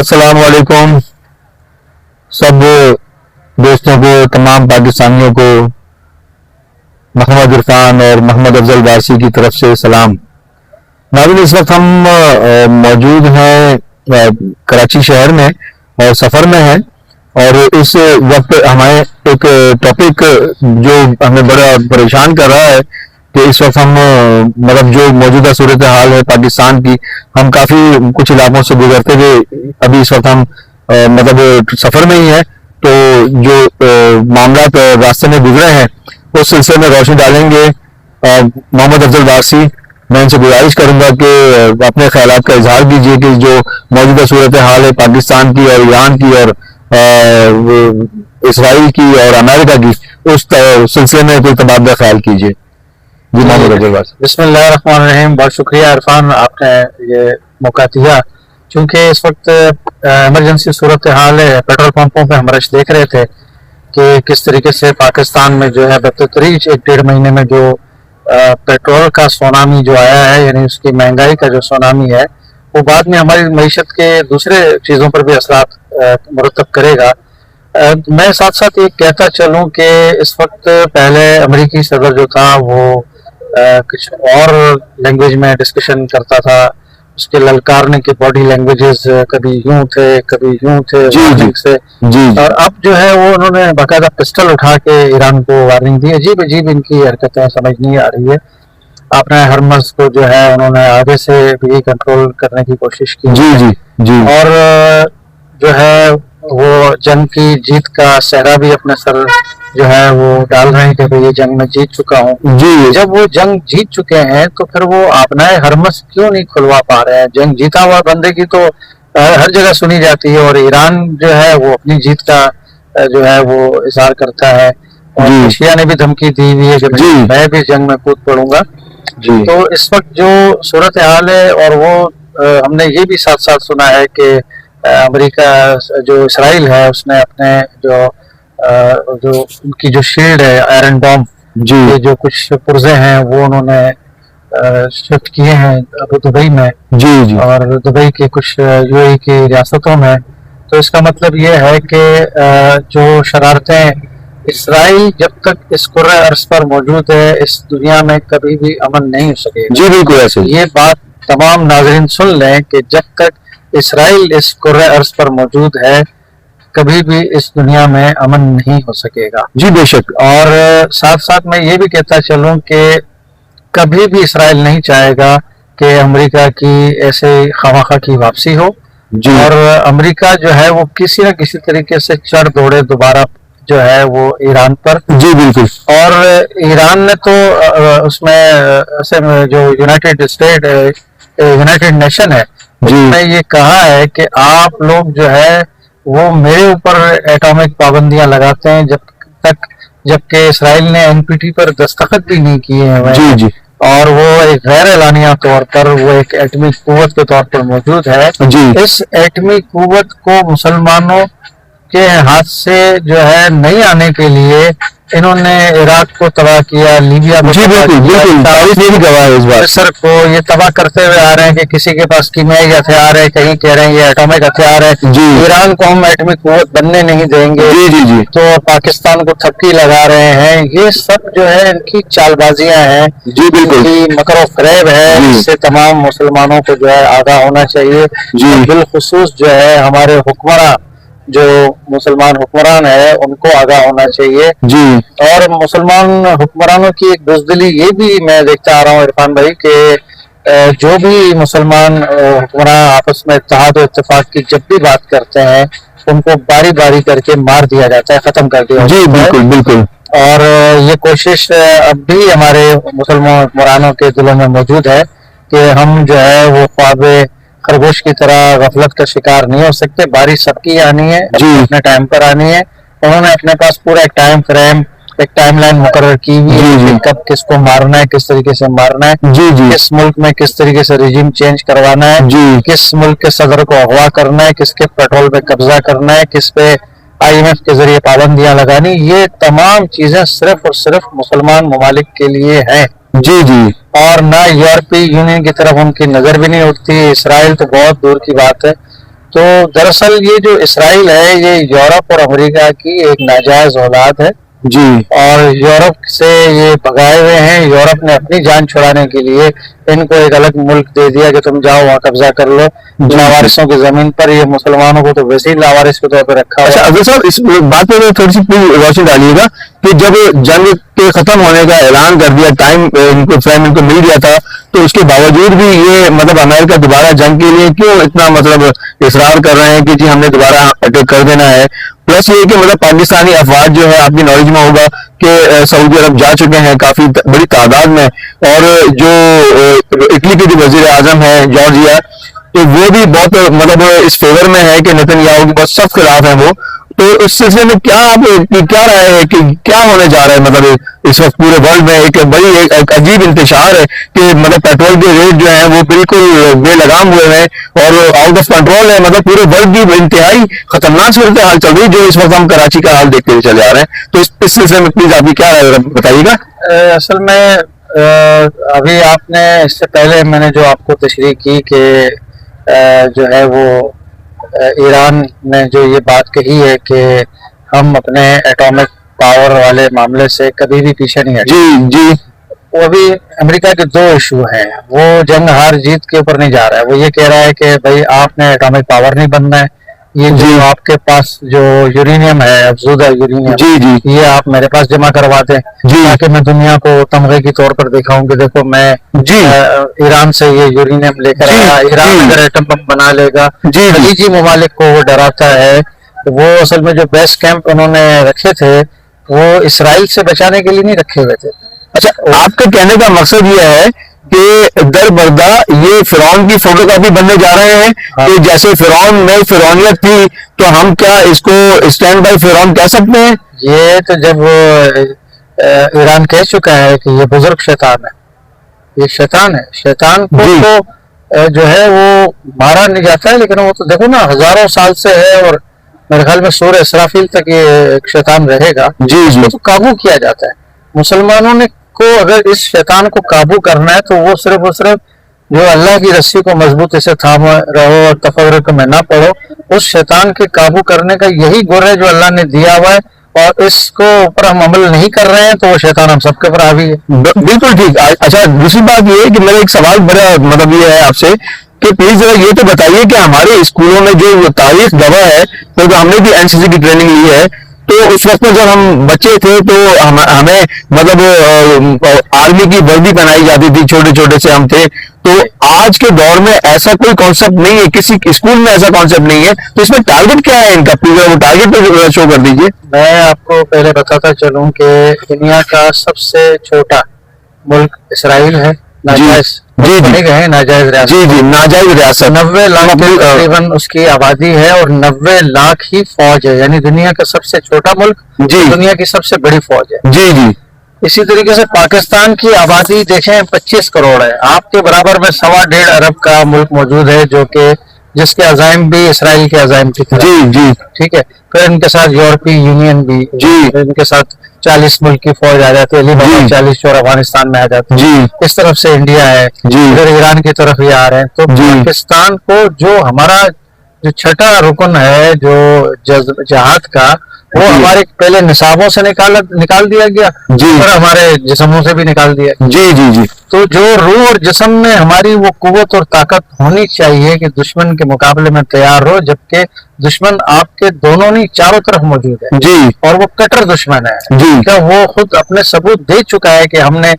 السلام علیکم سب دوستوں کو، تمام پاکستانیوں کو محمد عرفان اور محمد افضل وارسی کی طرف سے سلام۔ ناظرین، اس وقت ہم موجود ہیں کراچی شہر میں اور سفر میں ہیں، اور اس وقت ہمیں ایک ٹاپک جو ہمیں بڑا پریشان کر رہا ہے کہ اس وقت ہم مطلب جو موجودہ صورتحال ہے پاکستان کی، ہم کافی کچھ علاقوں سے گزرتے ہوئے ابھی اس وقت ہم مطلب سفر میں ہی ہیں، تو جو معاملات راستے میں گزرے ہیں اس سلسلے میں روشنی ڈالیں گے محمد افضل وارسی۔ میں ان سے گزارش کروں گا کہ اپنے خیالات کا اظہار کیجیے کہ جو موجودہ صورتحال ہے پاکستان کی اور ایران کی اور اسرائیل کی اور امریکہ کی، اس سلسلے میں کوئی تبادلہ خیال کیجیے۔ جی محمد افضل وارسی۔ بسم اللہ الرحمن الرحیم۔ بہت شکریہ عرفان، آپ نے یہ موقع دیا، چونکہ اس وقت ایمرجنسی صورتحال ہے۔ پیٹرول پمپوں پہ ہم رش دیکھ رہے تھے کہ کس طریقے سے پاکستان میں جو ہے بتدریج 1-1.5 مہینے میں جو پیٹرول کا سونامی جو آیا ہے، یعنی اس کی مہنگائی کا جو سونامی ہے، وہ بعد میں ہماری معیشت کے دوسرے چیزوں پر بھی اثرات مرتب کرے گا۔ میں ساتھ ساتھ یہ کہتا چلوں کہ اس وقت پہلے امریکی صدر جو تھا وہ کچھ اور لینگویج میں ڈسکشن کرتا تھا، اس کے للکارنے کے باڈی لینگویجز کبھی یوں تھے کبھی یوں تھے وارننگ سے، اور اب جو ہے وہ انہوں نے باقاعدہ پسٹل اٹھا کے ایران کو وارننگ دی۔ عجیب عجیب ان کی حرکتیں سمجھ نہیں آ رہی ہے۔ آپ نے ہرمز کو جو ہے انہوں نے آگے سے بھی کنٹرول کرنے کی کوشش کی، اور جو ہے وہ جنگ کی جیت کا صحرا بھی اپنے سر جو ہے وہ ڈال رہے ہیں کہ یہ جنگ میں جیت چکا ہوں۔ جب وہ جنگ جیت چکے ہیں تو پھر وہ آبنائے ہرمز کیوں نہیں کھلوا پا رہے ہیں؟ جنگ جیتا ہوا بندے کی تو ہر جگہ سنی جاتی ہے، اور ایران جو ہے وہ اپنی جیت کا جو ہے وہ اظہار کرتا ہے، اور ایشیا نے بھی دھمکی دی ہوئی ہے کہ میں بھی جنگ میں کود پڑوں گا۔ تو اس وقت جو صورتحال ہے، اور وہ ہم نے یہ بھی ساتھ ساتھ سنا ہے کہ امریکہ جو اسرائیل ہے اس نے اپنے جو ان کی جو شیلڈ ہے آئرن ڈوم، یہ جو کچھ پرزے ہیں وہ انہوں نے شفٹ کیے ہیں ابو دبئی میں، اور دبئی کے کچھ یو اے کی ریاستوں میں۔ تو اس کا مطلب یہ ہے کہ جو شرارتیں اسرائیل جب تک اس کرۂ ارض پر موجود ہے، اس دنیا میں کبھی بھی امن نہیں ہو سکے گا۔ بالکل ایسے یہ بات تمام ناظرین سن لیں کہ جب تک اسرائیل اس کرۂ ارض پر موجود ہے کبھی بھی اس دنیا میں امن نہیں ہو سکے گا۔ بے شک۔ اور ساتھ ساتھ میں یہ بھی کہتا چلوں کہ کبھی بھی اسرائیل نہیں چاہے گا کہ امریکہ کی ایسے خواہاں کی واپسی ہو، اور امریکہ جو ہے وہ کسی نہ کسی طریقے سے چڑھ دوڑے دوبارہ جو ہے وہ ایران پر۔ بالکل۔ اور ایران نے تو اس میں جو یونائٹڈ نیشن ہے اس میں یہ کہا ہے کہ آپ لوگ جو ہے وہ میرے اوپر ایٹامک پابندیاں لگاتے ہیں جبکہ اسرائیل نے NPT پر دستخط بھی نہیں کیے ہیں، اور وہ ایک غیر اعلانیہ طور پر وہ ایک ایٹمی قوت کے طور پر موجود ہے۔ اس ایٹمی قوت کو مسلمانوں کے ہاتھ سے جو ہے نہیں آنے کے لیے انہوں نے عراق کو تباہ کیا، لیبیا کو مصر کو یہ تباہ کرتے ہوئے آ رہے ہیں کہ کسی کے پاس کیمیائی ہتھیار ہے، کہیں کہہ رہے ہیں یہ ایٹامک ہتھیار ہے، ایران کو ہم ایٹمی قوت بننے نہیں دیں گے، تو پاکستان کو تھپکی لگا رہے ہیں۔ یہ سب جو ہے ان کی چال بازیاں ہیں، ان کی مکر و فریب ہے، اس سے تمام مسلمانوں کو جو ہے آگاہ ہونا چاہیے، بالخصوص جو ہے ہمارے حکمراں جو مسلمان حکمران ہے ان کو آگاہ ہونا چاہیے۔ اور مسلمان حکمرانوں کی ایک بزدلی یہ بھی میں دیکھتا آ رہا ہوں عرفان بھائی کہ جو بھی مسلمان حکمران آپس میں اتحاد و اتفاق کی جب بھی بات کرتے ہیں ان کو باری باری کر کے مار دیا جاتا ہے، ختم کر دیا جاتا ہے۔ بالکل۔ اور یہ کوشش اب بھی ہمارے مسلمان حکمرانوں کے دلوں میں موجود ہے کہ ہم جو ہے وہ خواب خرگوش کی طرح غفلت کا شکار نہیں ہو سکتے، باری سب کی آنی ہے، اپنے ٹائم پر آنی ہے۔ انہوں نے اپنے پاس پورا ایک ٹائم فریم، ایک ٹائم لائن مقرر کی ہوئی ہے کہ کب کس کو مارنا ہے، کس طریقے سے مارنا ہے، کس ملک میں کس طریقے سے رجیم چینج کروانا ہے، کس ملک کے صدر کو اغوا کرنا ہے، کس کے پیٹرول پہ قبضہ کرنا ہے، کس پہ IMF کے ذریعے پابندیاں لگانی۔ یہ تمام چیزیں صرف اور صرف مسلمان ممالک کے لیے ہیں، اور نہ یورپی یونین کی طرف ان کی نظر بھی نہیں اٹھتی۔ اسرائیل تو بہت دور کی بات ہے، تو دراصل یہ جو اسرائیل ہے یہ یورپ اور امریکہ کی ایک ناجائز اولاد ہے جی اور یورپ سے یہ بھگائے ہوئے ہیں. یورپ نے اپنی جان چھڑانے کے لیے ان کو ایک الگ ملک دے دیا کہ تم جاؤ وہاں قبضہ کر لو لاوارثوں کی زمین پر. یہ مسلمانوں کو تو ویسے ہی لاوارث کے طور پہ رکھا اچھا ہوا. افضل صاحب اس بات پہ تھوڑی سی روشنی ڈالیے گا کہ جب جنگ کے ختم ہونے کا اعلان کر دیا, ٹائم ان کو مل گیا تھا, تو اس کے باوجود بھی یہ مطلب امریکہ دوبارہ جنگ کے لیے کیوں اتنا مطلب اصرار کر رہے ہیں کہ جی ہم نے دوبارہ اٹیک کر دینا ہے؟ پلس یہ کہ مطلب پاکستانی افواج جو ہے آپ کی نالج میں ہوگا کہ سعودی عرب جا چکے ہیں کافی بڑی تعداد میں, اور جو اٹلی کے جو وزیر اعظم ہے جارجیا, تو وہ بھی بہت مطلب اس فیور میں ہے کہ نیتن یاہو کے بہت سخت خلاف ہیں وہ. تو اس سلسلے میں کیا رائے ہے کہ کیا ہونے جا رہا ہے؟ مطلب اس وقت پورے ورلڈ میں ایک عجیب انتشار ہے کہ مطلب پیٹرول کے ریٹ جو ہیں وہ بالکل بے لگام ہوئے ہیں اور آؤٹ آف کنٹرول ہے. مطلب پورے ورلڈ کی انتہائی خطرناک صورتحال چل رہی ہے جو اس وقت ہم کراچی کا حال دیکھتے ہوئے چلے آ رہے ہیں. تو اس سلسلے میں پلیز آپ کی کیا رائے بتائیے گا. اصل میں ابھی آپ نے اس سے پہلے میں نے جو آپ کو تشریح کی کہ جو ہے وہ ایران نے جو یہ بات کہی ہے کہ ہم اپنے ایٹامک پاور والے معاملے سے کبھی بھی پیچھے نہیں ہٹے. جی جی وہ ابھی امریکہ کے دو ایشو ہیں. وہ جنگ ہار جیت کے اوپر نہیں جا رہا ہے. وہ یہ کہہ رہا ہے کہ بھائی آپ نے ایٹامک پاور نہیں بننا ہے, یہ جو آپ کے پاس جو یورینیم ہے افزودہ یورینیم, جی جی یہ آپ میرے پاس جمع کروا دیں تاکہ میں دنیا کو تمغے کے طور پر دکھاؤں کہ دیکھو میں ایران سے یہ یورینیم لے کر آیا. ایران اگر ایٹم بم بنا لے گا, خلیجی ممالک کو وہ ڈراتا ہے. وہ اصل میں جو بیس کیمپ انہوں نے رکھے تھے وہ اسرائیل سے بچانے کے لیے نہیں رکھے ہوئے تھے. اچھا آپ کا کہنے کا مقصد یہ ہے کہ در بردہ یہ فرعون کی فوٹو کاپی بننے جا رہے ہیں کہ جیسے فرعون میں فرعونیت تھی تو ہم کیا اس کو اسٹینڈ بائی فرعون کہہ سکتے ہیں؟ یہ تو جب ایران کہہ چکا ہے کہ یہ بزرگ شیطان ہے, یہ شیطان ہے, شیطان کو تو جو ہے وہ مارا نہیں جاتا ہے, لیکن وہ تو دیکھو نا ہزاروں سال سے ہے اور میرے خیال میں سورہ اسرافیل تک یہ ایک شیطان رہے گا. اس کو تو قابو کیا جاتا ہے. مسلمانوں نے کو اگر اس شیطان کو قابو کرنا ہے تو وہ صرف جو اللہ کی رسی کو مضبوطی سے تھام رہو اور تفرق میں نہ پڑو. اس شیطان کے قابو کرنے کا یہی گر ہے جو اللہ نے دیا ہوا ہے, اور اس کو اوپر ہم عمل نہیں کر رہے ہیں تو وہ شیطان ہم سب کے اوپر حاوی ہے. بالکل ٹھیک. اچھا دوسری بات یہ ہے کہ میرا ایک سوال بڑا مطلب یہ ہے آپ سے کہ پلیز ذرا یہ تو بتائیے کہ ہمارے اسکولوں میں جو تاریخ گواہ ہے, کیونکہ ہم نے بھی این سی سی کی ٹریننگ لی ہے, تو اس وقت میں جب ہم بچے تھے تو ہمیں مطلب آرمی کی وردی پہنائی جاتی تھی, چھوٹے چھوٹے سے ہم تھے. تو آج کے دور میں ایسا کوئی کانسیپٹ نہیں ہے, کسی اسکول میں ایسا کانسیپٹ نہیں ہے. تو اس میں ٹارگٹ کیا ہے ان کا؟ وہ ٹارگٹ پہ شو کر دیجیے. میں آپ کو پہلے بتاتا چلوں کہ دنیا کا سب سے چھوٹا ملک اسرائیل ہے. ناجائز ریاست 90 لاکھ تقریباً اس کی آبادی ہے اور 90 لاکھ ہی فوج ہے. یعنی دنیا کا سب سے چھوٹا ملک دنیا کی سب سے بڑی فوج ہے. جی جی. اسی طریقے سے پاکستان کی آبادی دیکھیں 25 کروڑ ہے. آپ کے برابر میں 1.25 ارب کا ملک موجود ہے جو کہ جس کے عزائم بھی اسرائیل کے عزائم کی طرح. جی جی ٹھیک ہے. پھر ان کے ساتھ یورپی یونین بھی, ان کے ساتھ 40 ملک کی فوج آ جاتی ہے. 40 چور افغانستان میں آ جاتے ہیں. اس طرف سے انڈیا ہے, ادھر ایران کی طرف یہ آ رہے ہیں. تو پاکستان کو جو ہمارا جو چھٹا رکن ہے جو جہاد کا, وہ ہمارے پہلے نصابوں سے نکال دیا گیا اور ہمارے جسموں سے بھی نکال دیا. تو جو روح اور جسم میں ہماری وہ قوت اور طاقت ہونی چاہیے کہ دشمن کے مقابلے میں تیار ہو, جبکہ دشمن آپ کے دونوں نہیں چاروں طرف موجود ہے اور وہ کٹر دشمن ہے. کہ وہ خود اپنے ثبوت دے چکا ہے کہ ہم نے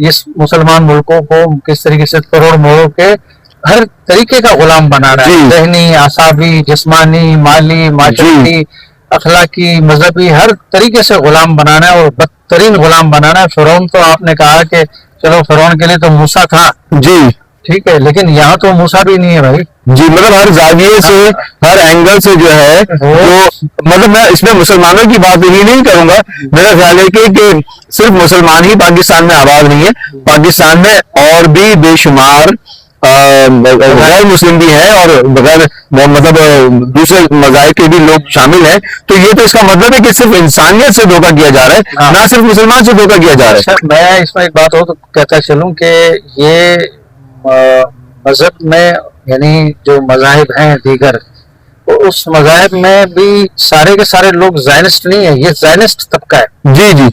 اس مسلمان ملکوں کو کس طریقے سے توڑ موڑ کے ہر طریقے کا غلام بنانا ہے. ذہنی, اعصابی, جسمانی, مالی, معاشرتی, اخلاقی, مذہبی, ہر طریقے سے غلام بنانا ہے اور بدترین غلام بنانا ہے. فرعون تو آپ نے کہا کہ چلو فرعون کے لیے تو موسیٰ تھا, ٹھیک ہے, لیکن یہاں تو موسیٰ بھی نہیں ہے بھائی. مطلب ہر زاویے سے ہر اینگل سے جو ہے وہ مطلب میں اس میں مسلمانوں کی بات ہی نہیں کروں گا. میرا خیال ہے کہ صرف مسلمان ہی پاکستان میں آباد نہیں ہے. پاکستان میں اور بھی بے شمار غیر مسلم بھی ہیں اور بغیر مطلب دوسرے مذاہب کے بھی لوگ شامل ہیں. تو یہ تو اس کا مطلب ہے کہ صرف انسانیت سے دھوکہ کیا جا رہا ہے, نہ صرف مسلمان سے دھوکہ کیا جا رہا ہے. میں اس میں ایک بات اور کہتا چلوں کہ یہ مذہب میں یعنی جو مذاہب ہیں دیگر تو اس مذاہب میں بھی سارے کے سارے لوگ زائنسٹ نہیں ہیں, یہ زائنسٹ طبقہ ہے. جی جی